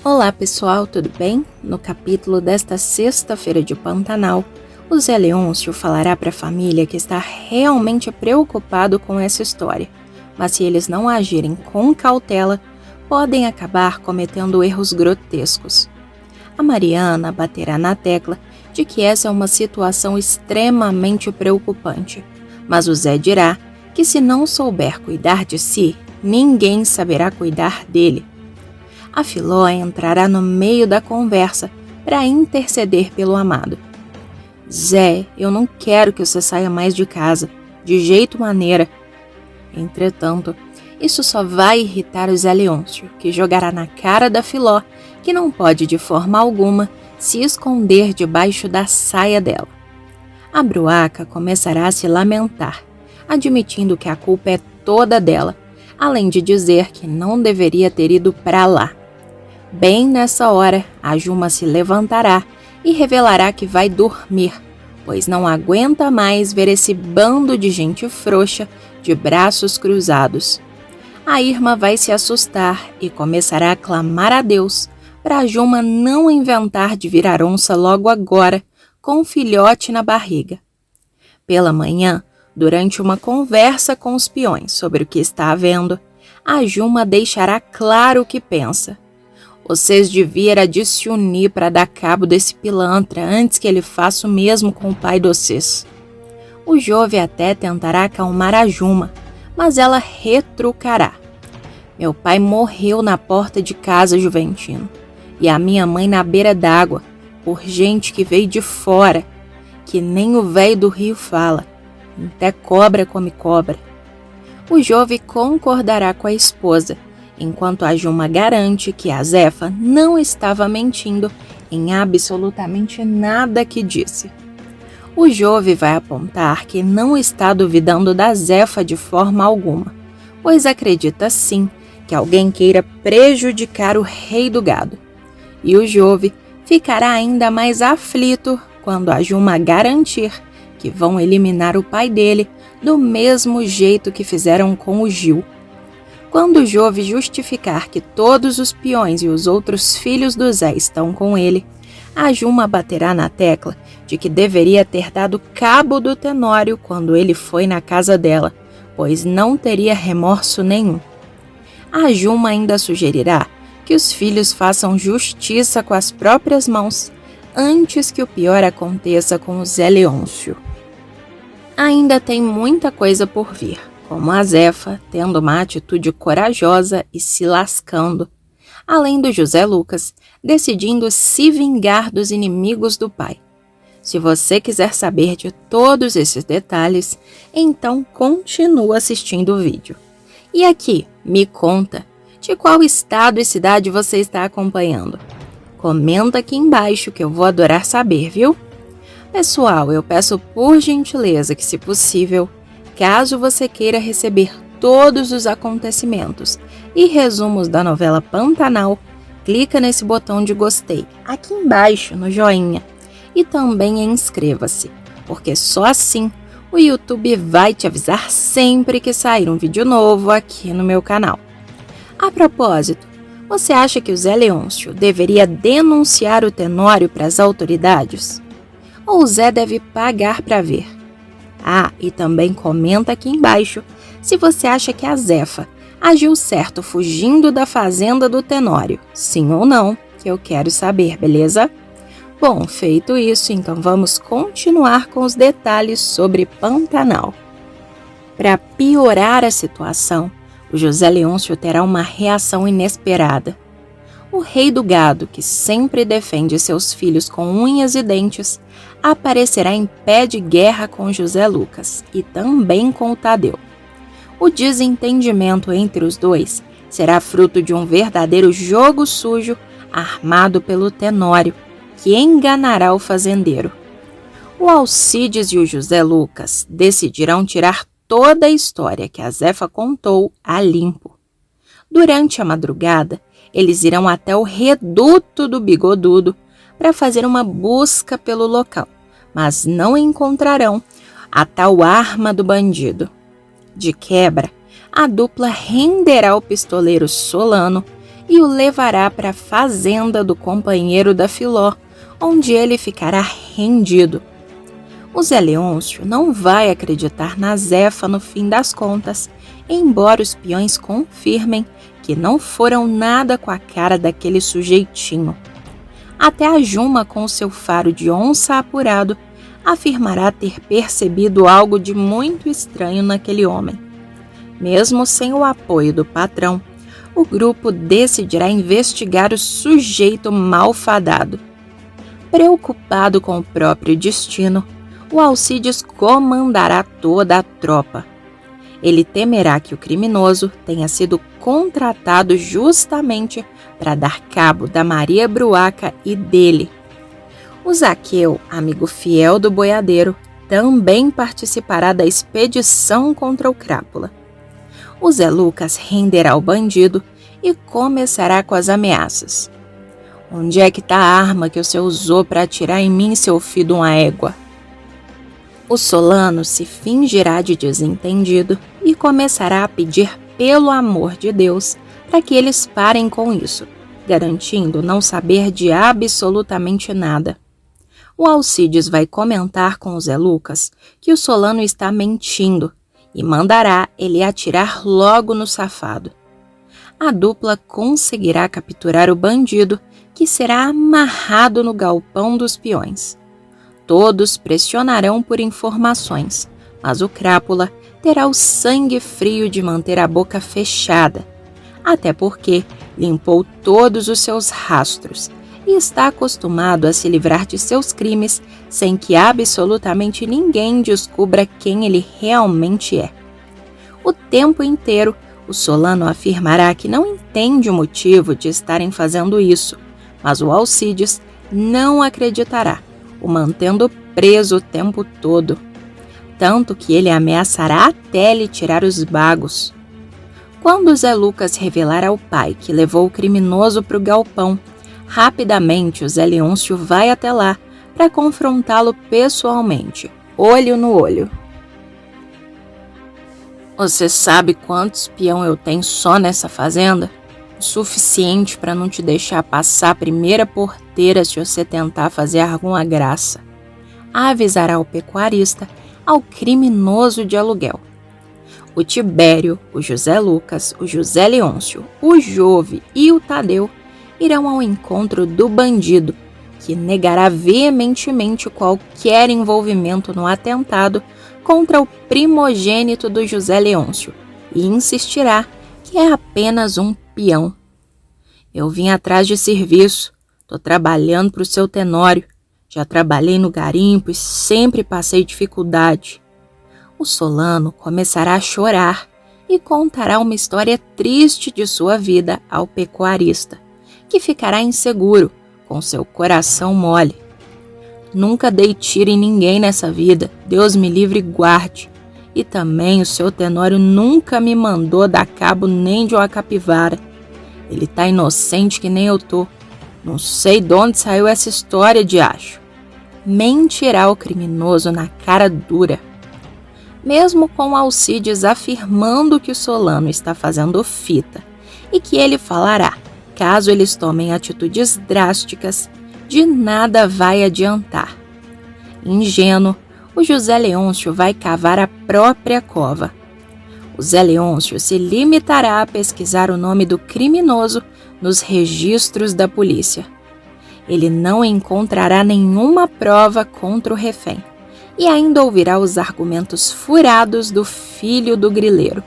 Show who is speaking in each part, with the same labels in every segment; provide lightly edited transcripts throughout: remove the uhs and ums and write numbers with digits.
Speaker 1: Olá pessoal, tudo bem? No capítulo desta sexta-feira de Pantanal, o Zé Leôncio falará para a família que está realmente preocupado com essa história, mas se eles não agirem com cautela, podem acabar cometendo erros grotescos. A Mariana baterá na tecla de que essa é uma situação extremamente preocupante, mas o Zé dirá que se não souber cuidar de si, ninguém saberá cuidar dele. A Filó entrará no meio da conversa para interceder pelo amado. Zé, eu não quero que você saia mais de casa, de jeito maneira. Entretanto, isso só vai irritar o Zé Leôncio, que jogará na cara da Filó que não pode de forma alguma se esconder debaixo da saia dela. A Bruaca começará a se lamentar, admitindo que a culpa é toda dela, além de dizer que não deveria ter ido para lá. Bem nessa hora, a Juma se levantará e revelará que vai dormir, pois não aguenta mais ver esse bando de gente frouxa de braços cruzados. A Irma vai se assustar e começará a clamar a Deus para a Juma não inventar de virar onça logo agora, com um filhote na barriga. Pela manhã, durante uma conversa com os peões sobre o que está havendo, a Juma deixará claro o que pensa. Vocês deviam de se unir para dar cabo desse pilantra antes que ele faça o mesmo com o pai de vocês. O Jove até tentará acalmar a Juma, mas ela retrucará. Meu pai morreu na porta de casa, Juventino, e a minha mãe na beira d'água, por gente que veio de fora, que nem o velho do rio fala, até cobra come cobra. O Jove concordará com a esposa, enquanto a Juma garante que a Zefa não estava mentindo em absolutamente nada que disse. O Jove vai apontar que não está duvidando da Zefa de forma alguma, pois acredita sim que alguém queira prejudicar o rei do gado. E o Jove ficará ainda mais aflito quando a Juma garantir que vão eliminar o pai dele do mesmo jeito que fizeram com o Gil. Quando o Jove justificar que todos os peões e os outros filhos do Zé estão com ele, a Juma baterá na tecla de que deveria ter dado cabo do Tenório quando ele foi na casa dela, pois não teria remorso nenhum. A Juma ainda sugerirá que os filhos façam justiça com as próprias mãos antes que o pior aconteça com o Zé Leôncio. Ainda tem muita coisa por vir, como a Zefa tendo uma atitude corajosa e se lascando, além do José Lucas decidindo se vingar dos inimigos do pai. Se você quiser saber de todos esses detalhes, então continua assistindo o vídeo. E aqui, me conta, de qual estado e cidade você está acompanhando? Comenta aqui embaixo que eu vou adorar saber, viu? Pessoal, eu peço por gentileza que, se possível, caso você queira receber todos os acontecimentos e resumos da novela Pantanal, clica nesse botão de gostei aqui embaixo no joinha e também inscreva-se, porque só assim o YouTube vai te avisar sempre que sair um vídeo novo aqui no meu canal. A propósito, você acha que o Zé Leôncio deveria denunciar o Tenório para as autoridades? Ou o Zé deve pagar para ver? Ah, e também comenta aqui embaixo se você acha que a Zefa agiu certo fugindo da fazenda do Tenório, sim ou não, que eu quero saber, beleza? Bom, feito isso, então vamos continuar com os detalhes sobre Pantanal. Para piorar a situação, o José Leôncio terá uma reação inesperada. O rei do gado, que sempre defende seus filhos com unhas e dentes, aparecerá em pé de guerra com José Lucas e também com o Tadeu. O desentendimento entre os dois será fruto de um verdadeiro jogo sujo armado pelo Tenório, que enganará o fazendeiro. O Alcides e o José Lucas decidirão tirar toda a história que a Zefa contou a limpo. Durante a madrugada, eles irão até o reduto do Bigodudo para fazer uma busca pelo local, mas não encontrarão a tal arma do bandido. De quebra, a dupla renderá o pistoleiro Solano e o levará para a fazenda do companheiro da Filó, onde ele ficará rendido. O Zé Leôncio não vai acreditar na Zefa no fim das contas, embora os peões confirmem que não foram nada com a cara daquele sujeitinho. Até a Juma, com seu faro de onça apurado, afirmará ter percebido algo de muito estranho naquele homem. Mesmo sem o apoio do patrão, o grupo decidirá investigar o sujeito malfadado. Preocupado com o próprio destino, o Alcides comandará toda a tropa. Ele temerá que o criminoso tenha sido contratado justamente para dar cabo da Maria Bruaca e dele. O Zaqueu, amigo fiel do boiadeiro, também participará da expedição contra o Crápula. O Zé Lucas renderá o bandido e começará com as ameaças. Onde é que está a arma que você usou para atirar em mim, seu filho de uma égua? O Solano se fingirá de desentendido e começará a pedir pelo amor de Deus para que eles parem com isso, garantindo não saber de absolutamente nada. O Alcides vai comentar com o Zé Lucas que o Solano está mentindo e mandará ele atirar logo no safado. A dupla conseguirá capturar o bandido, que será amarrado no galpão dos peões. Todos pressionarão por informações, mas o Crápula terá o sangue frio de manter a boca fechada, até porque limpou todos os seus rastros e está acostumado a se livrar de seus crimes sem que absolutamente ninguém descubra quem ele realmente é. O tempo inteiro, o Solano afirmará que não entende o motivo de estarem fazendo isso, mas o Alcides não acreditará, o mantendo preso o tempo todo, tanto que ele ameaçará até lhe tirar os bagos. Quando Zé Lucas revelar ao pai que levou o criminoso para o galpão, rapidamente o Zé Leôncio vai até lá para confrontá-lo pessoalmente, olho no olho. Você sabe quantos peão eu tenho só nessa fazenda? O suficiente para não te deixar passar a primeira porteira se você tentar fazer alguma graça. Avisará o pecuarista ao criminoso de aluguel. O Tibério, o José Lucas, o José Leôncio, o Jove e o Tadeu irão ao encontro do bandido, que negará veementemente qualquer envolvimento no atentado contra o primogênito do José Leôncio e insistirá que é apenas um peão. Eu vim atrás de serviço, tô trabalhando para o seu Tenório, já trabalhei no garimpo e sempre passei dificuldade. O Solano começará a chorar e contará uma história triste de sua vida ao pecuarista, que ficará inseguro, com seu coração mole. Nunca dei tiro em ninguém nessa vida, Deus me livre e guarde. E também o seu Tenório nunca me mandou dar cabo nem de uma capivara. Ele tá inocente que nem eu tô. Não sei de onde saiu essa história de acho. Mentirá o criminoso na cara dura. Mesmo com Alcides afirmando que o Solano está fazendo fita e que ele falará caso eles tomem atitudes drásticas, de nada vai adiantar. Ingênuo, o José Leôncio vai cavar a própria cova. O Zé Leôncio se limitará a pesquisar o nome do criminoso nos registros da polícia. Ele não encontrará nenhuma prova contra o refém e ainda ouvirá os argumentos furados do filho do grileiro.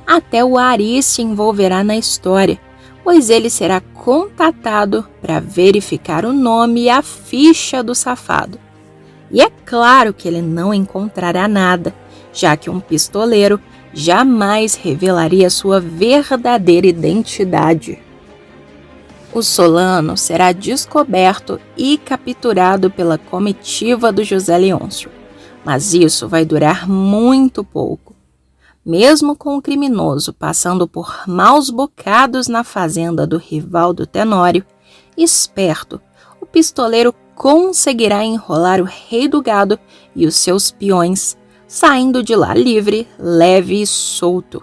Speaker 1: Até o Ari se envolverá na história, pois ele será contatado para verificar o nome e a ficha do safado. E é claro que ele não encontrará nada, já que um pistoleiro jamais revelaria sua verdadeira identidade. O Solano será descoberto e capturado pela comitiva do José Leôncio, mas isso vai durar muito pouco. Mesmo com o criminoso passando por maus bocados na fazenda do rival do Tenório, esperto, o pistoleiro conseguirá enrolar o rei do gado e os seus peões, saindo de lá livre, leve e solto.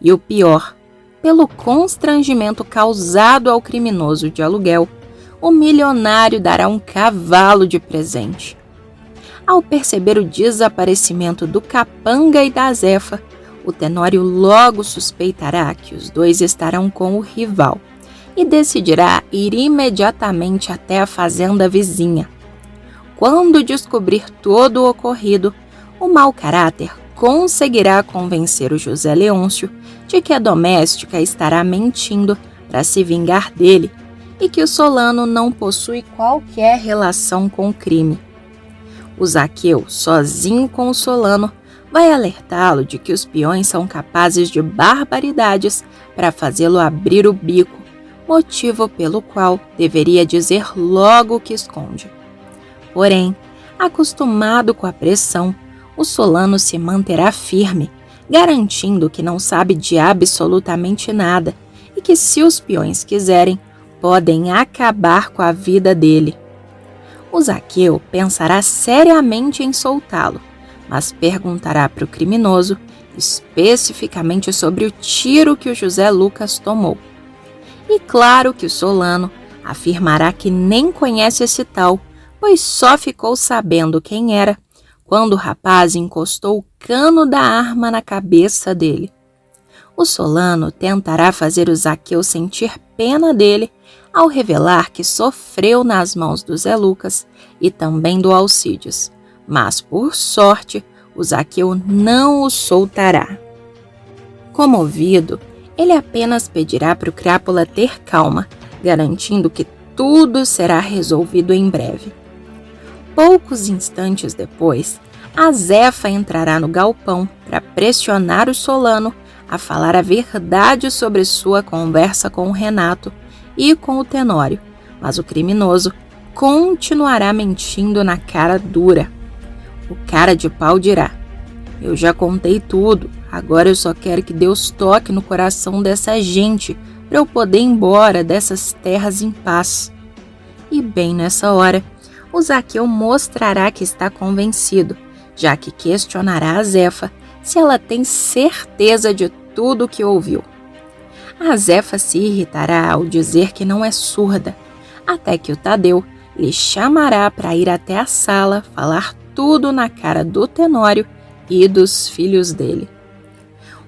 Speaker 1: E o pior, Pelo constrangimento causado ao criminoso de aluguel, o milionário dará um cavalo de presente. Ao perceber o desaparecimento do capanga e da Zefa, o Tenório logo suspeitará que os dois estarão com o rival e decidirá ir imediatamente até a fazenda vizinha. Quando descobrir todo o ocorrido, o mau caráter conseguirá convencer o José Leôncio de que a doméstica estará mentindo para se vingar dele e que o Solano não possui qualquer relação com o crime. O Zaqueu, sozinho com o Solano, vai alertá-lo de que os peões são capazes de barbaridades para fazê-lo abrir o bico, motivo pelo qual deveria dizer logo o que esconde. Porém, acostumado com a pressão, o Solano se manterá firme, garantindo que não sabe de absolutamente nada e que, se os peões quiserem, podem acabar com a vida dele. O Zaqueu pensará seriamente em soltá-lo, mas perguntará para o criminoso especificamente sobre o tiro que o José Lucas tomou. E claro que o Solano afirmará que nem conhece esse tal, pois só ficou sabendo quem era quando o rapaz encostou o cano da arma na cabeça dele. O Solano tentará fazer o Zaqueu sentir pena dele ao revelar que sofreu nas mãos do Zé Lucas e também do Alcides, mas, por sorte, o Zaqueu não o soltará. Comovido, ele apenas pedirá para o Crápula ter calma, garantindo que tudo será resolvido em breve. Poucos instantes depois, a Zefa entrará no galpão para pressionar o Solano a falar a verdade sobre sua conversa com o Renato e com o Tenório, mas o criminoso continuará mentindo na cara dura. O cara de pau dirá: "Eu já contei tudo, agora eu só quero que Deus toque no coração dessa gente para eu poder ir embora dessas terras em paz." E bem nessa hora, o Zaqueu mostrará que está convencido, já que questionará a Zefa se ela tem certeza de tudo o que ouviu. A Zefa se irritará ao dizer que não é surda, até que o Tadeu lhe chamará para ir até a sala falar tudo na cara do Tenório e dos filhos dele.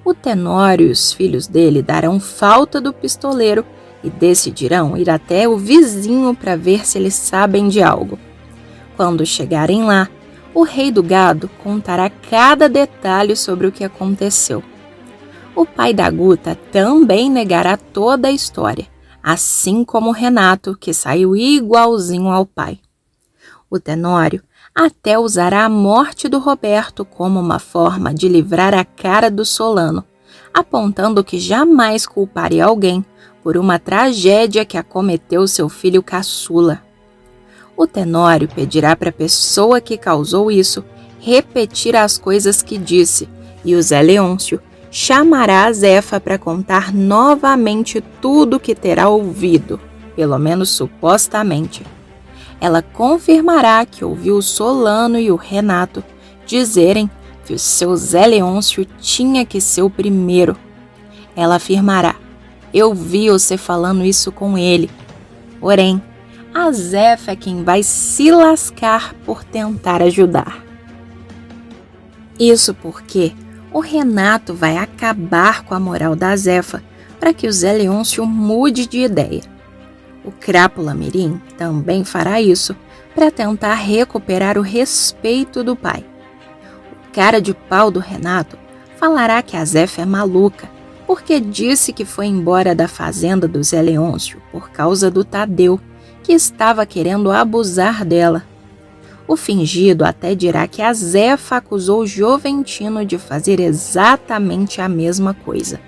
Speaker 1: O Tenório e os filhos dele darão falta do pistoleiro e decidirão ir até o vizinho para ver se eles sabem de algo. Quando chegarem lá, o rei do gado contará cada detalhe sobre o que aconteceu. O pai da Guta também negará toda a história, assim como o Renato, que saiu igualzinho ao pai. O Tenório até usará a morte do Roberto como uma forma de livrar a cara do Solano, apontando que jamais culparia alguém por uma tragédia que acometeu seu filho caçula. O Tenório pedirá para a pessoa que causou isso repetir as coisas que disse, e o Zé Leôncio chamará a Zefa para contar novamente tudo o que terá ouvido, pelo menos supostamente. Ela confirmará que ouviu o Solano e o Renato dizerem que o seu Zé Leôncio tinha que ser o primeiro. Ela afirmará: "Eu vi você falando isso com ele." Porém, a Zefa é quem vai se lascar por tentar ajudar. Isso porque o Renato vai acabar com a moral da Zefa para que o Zé Leôncio mude de ideia. O Crápula Mirim também fará isso para tentar recuperar o respeito do pai. O cara de pau do Renato falará que a Zefa é maluca porque disse que foi embora da fazenda do Zé Leôncio por causa do Tadeu, que estava querendo abusar dela. O fingido até dirá que a Zefa acusou o Joventino de fazer exatamente a mesma coisa.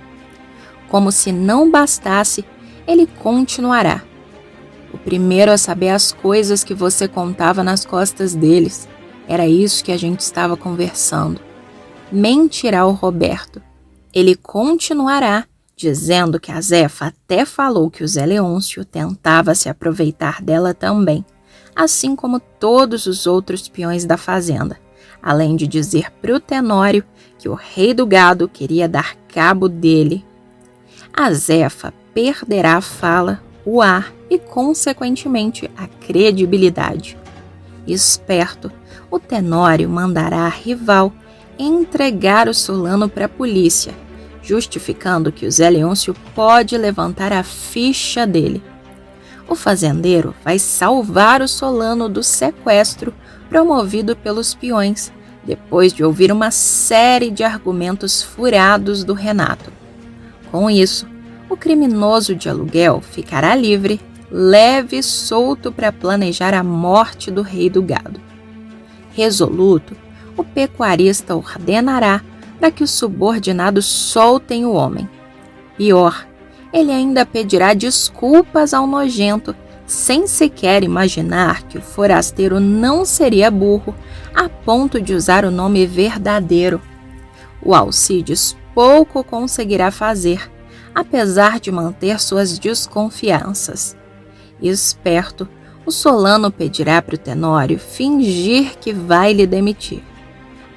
Speaker 1: Como se não bastasse, ele continuará: "O primeiro a saber as coisas que você contava nas costas deles. Era isso que a gente estava conversando." Mentirá o Roberto. Ele continuará dizendo que a Zefa até falou que o Zé Leôncio tentava se aproveitar dela também, assim como todos os outros peões da fazenda, além de dizer para o Tenório que o rei do gado queria dar cabo dele. a Zefa perderá a fala, o ar e, consequentemente, a credibilidade. Esperto, o Tenório mandará a rival entregar o Solano para a polícia, justificando que o Zé Leôncio pode levantar a ficha dele. O fazendeiro vai salvar o Solano do sequestro promovido pelos peões, depois de ouvir uma série de argumentos furados do Renato. Com isso, o criminoso de aluguel ficará livre, leve e solto para planejar a morte do rei do gado. Resoluto, o pecuarista ordenará para que os subordinados soltem o homem. Pior, ele ainda pedirá desculpas ao nojento, sem sequer imaginar que o forasteiro não seria burro a ponto de usar o nome verdadeiro. O Alcides pouco conseguirá fazer, apesar de manter suas desconfianças. Esperto, o Solano pedirá para o Tenório fingir que vai lhe demitir.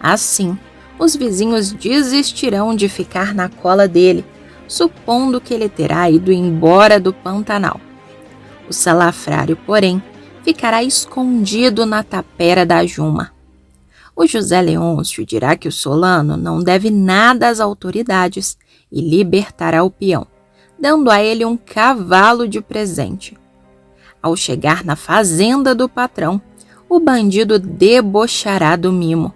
Speaker 1: Assim, os vizinhos desistirão de ficar na cola dele, supondo que ele terá ido embora do Pantanal. O salafrário, porém, ficará escondido na tapera da Juma. O José Leôncio dirá que o Solano não deve nada às autoridades e libertará o peão, dando a ele um cavalo de presente. Ao chegar na fazenda do patrão, o bandido debochará do mimo.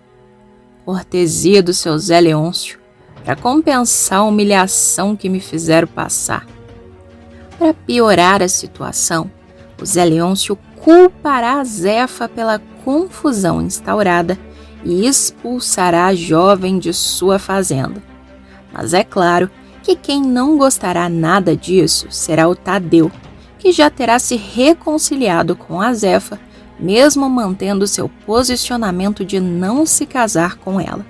Speaker 1: Cortesia do seu Zé Leôncio, para compensar a humilhação que me fizeram passar. Para piorar a situação, o Zé Leôncio culpará a Zefa pela confusão instaurada e expulsará a jovem de sua fazenda. Mas é claro que quem não gostará nada disso será o Tadeu, que já terá se reconciliado com a Zefa, mesmo mantendo seu posicionamento de não se casar com ela.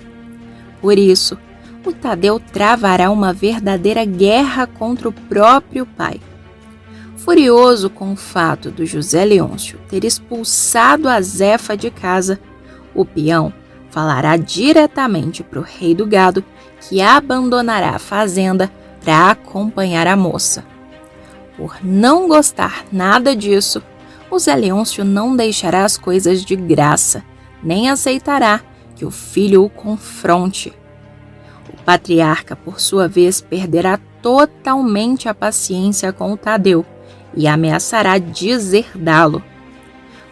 Speaker 1: Por isso, o Tadeu travará uma verdadeira guerra contra o próprio pai. Furioso com o fato do José Leôncio ter expulsado a Zefa de casa, o peão falará diretamente para o rei do gado que abandonará a fazenda para acompanhar a moça. Por não gostar nada disso, o Zé Leôncio não deixará as coisas de graça, nem aceitará que o filho o confronte. O patriarca, por sua vez, perderá totalmente a paciência com o Tadeu e ameaçará deserdá-lo.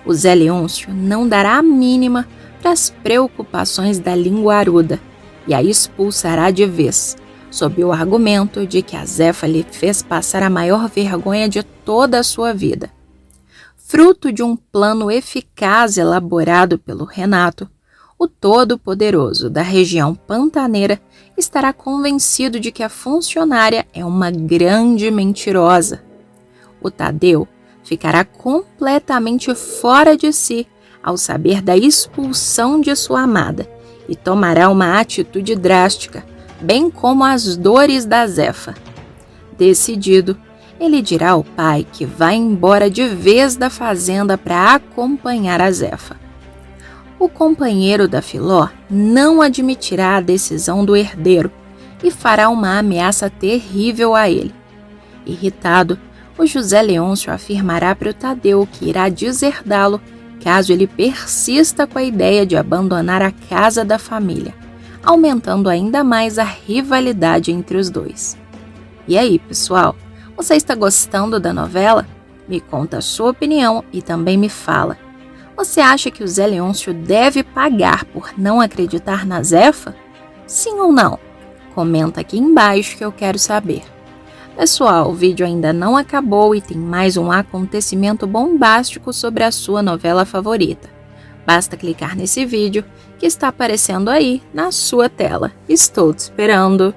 Speaker 1: O Zé Leôncio não dará a mínima para as preocupações da linguaruda e a expulsará de vez, sob o argumento de que a Zefa lhe fez passar a maior vergonha de toda a sua vida. Fruto de um plano eficaz elaborado pelo Renato, o Todo-Poderoso da região pantaneira estará convencido de que a funcionária é uma grande mentirosa. O Tadeu ficará completamente fora de si ao saber da expulsão de sua amada e tomará uma atitude drástica, bem como as dores da Zefa. Decidido, ele dirá ao pai que vai embora de vez da fazenda para acompanhar a Zefa. O companheiro da Filó não admitirá a decisão do herdeiro e fará uma ameaça terrível a ele. Irritado, o José Leôncio afirmará para o Tadeu que irá deserdá-lo caso ele persista com a ideia de abandonar a casa da família, aumentando ainda mais a rivalidade entre os dois. E aí, pessoal? Você está gostando da novela? Me conta a sua opinião e também me fala. Você acha que o Zé Leôncio deve pagar por não acreditar na Zefa? Sim ou não? Comenta aqui embaixo que eu quero saber. Pessoal, o vídeo ainda não acabou e tem mais um acontecimento bombástico sobre a sua novela favorita. Basta clicar nesse vídeo que está aparecendo aí na sua tela. Estou te esperando!